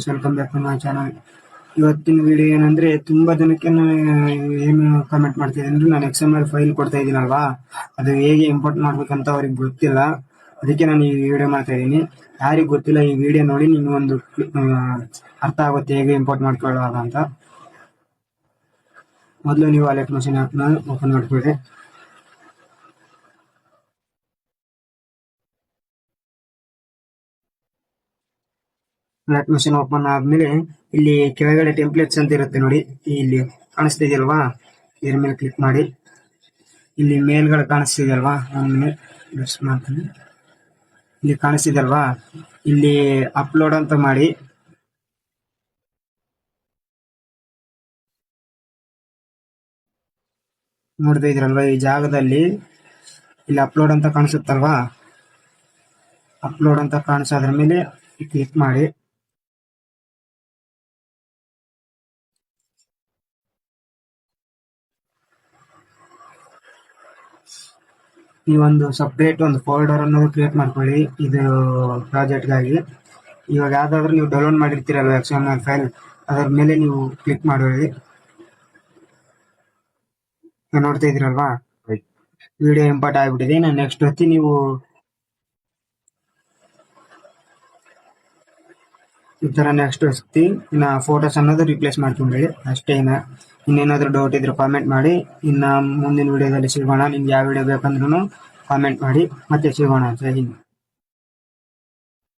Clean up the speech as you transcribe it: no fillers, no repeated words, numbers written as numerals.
Friends, welcome back to my channel. ಇವತ್ತಿನ video ಏನಂದ್ರೆ, ತುಂಬಾ ಜನಕ್ಕೆ ನಾನು ಏನು ಕಮೆಂಟ್ ಮಾಡ್ತಿದ್ದೀನಿ ಅಂದ್ರೆ, ನಾನು XML ಫೈಲ್ ಕೊಡ್ತಾ ಇದ್ದೀನಲ್ವಾ, ಅದು ಹೇಗೆ ಇಂಪೋರ್ಟ್ ಮಾಡ್ಬೇಕಂತ ಅವ್ರಿಗೆ ಗೊತ್ತಿಲ್ಲ. ಅದಕ್ಕೆ ನಾನು ಈ ವಿಡಿಯೋ ಮಾಡ್ತಾ ಇದ್ದೀನಿ. ಯಾರಿಗೆ ಗೊತ್ತಿಲ್ಲ, ಈ ವಿಡಿಯೋ ನೋಡಿ ನಿಮ್ಗೊಂದು ಅರ್ಥ ಆಗುತ್ತೆ ಹೇಗೆ ಇಂಪೋರ್ಟ್ ಮಾಡ್ಕೊಳ್ಳೋದು ಅಂತ. ಮೊದಲು ನೀವು ಅಲೆಕ್ಟ್ ಮಷೀನ್ ಆ್ಯಪ್ನ ಓಪನ್ ಮಾಡ್ಕೊಳ್ಳಿ. ಅಲೆಕ್ಟ್ ಮಷೀನ್ ಓಪನ್ ಆದ್ಮೇಲೆ ಇಲ್ಲಿ ಕೆಳಗಡೆ ಟೆಂಪ್ಲೇಟ್ಸ್ ಅಂತ ಇರುತ್ತೆ ನೋಡಿ, ಇಲ್ಲಿ ಕಾಣಿಸ್ತಿದೆಯಲ್ವಾ, ಇದ್ರ ಮೇಲೆ ಕ್ಲಿಕ್ ಮಾಡಿ. ಇಲ್ಲಿ ಮೇಲ್ಗಳು ಕಾಣಿಸ್ತಿದೆಯಲ್ವಾ, ಮಾಡ್ತೀನಿ. ಇಲ್ಲಿ ಕಾಣಿಸ್ತಿದೆಯಲ್ವಾ, ಇಲ್ಲಿ ಅಪ್ಲೋಡ್ ಅಂತ ಮಾಡಿ. ನೋಡ್ತಾ ಇದ್ರಲ್ವಾ, ಈ ಜಾಗದಲ್ಲಿ ಇಲ್ಲಿ ಅಪ್ಲೋಡ್ ಅಂತ ಕಾಣಿಸುತ್ತಲ್ವಾ, ಅಪ್ಲೋಡ್ ಅಂತ ಕಾಣಿಸೋದ್ರ ಮೇಲೆ ಕ್ಲಿಕ್ ಮಾಡಿ. ಈ ಒಂದು ಸಪ್ರೇಟ್ ಒಂದು ಫೋಲ್ಡರ್ ಅನ್ನೋದು ಕ್ರಿಯೇಟ್ ಮಾಡ್ಕೊಳ್ಳಿ ಇದು ಪ್ರಾಜೆಕ್ಟ್ಗಾಗಿ. ಇವಾಗ ಯಾವ್ದಾದ್ರು ನೀವು ಡೌನ್ಲೋಡ್ ಮಾಡಿರ್ತೀರಲ್ವ XML ಫೈಲ್, ಅದರ ಮೇಲೆ ನೀವು ಕ್ಲಿಕ್ ಮಾಡಿ. ನೋಡ್ತಾ ಇದ್ದೀರಲ್ವಾ, ವಿಡಿಯೋ ಇಂಪೋರ್ಟ್ ಆಗಿಬಿಟ್ಟಿದೆ. ನಾನು ನೆಕ್ಸ್ಟ್ ಹೊತ್ತಿ ನೀವು ಈ ತರ ನೆಕ್ಸ್ಟ್ ಹೊತ್ತಿ ಇನ್ನ ಫೋಟೋಸ್ ಅನ್ನೋದು ರಿಪ್ಲೇಸ್ ಮಾಡ್ಕೊಂಡ್ರಿ ಅಷ್ಟೇ. ಇನ್ನೇನಾದ್ರೂ ಡೌಟ್ ಇದ್ರೆ ಕಾಮೆಂಟ್ ಮಾಡಿ. ಇನ್ನ ಮುಂದಿನ ವಿಡಿಯೋದಲ್ಲಿ ಸಿಗೋಣ. ನಿಮ್ಗೆ ಯಾವ ವಿಡಿಯೋ ಬೇಕಂದ್ರೂ ಕಾಮೆಂಟ್ ಮಾಡಿ. ಮತ್ತೆ ಸಿಗೋಣ. ಜೈ ಹಿಂದ್.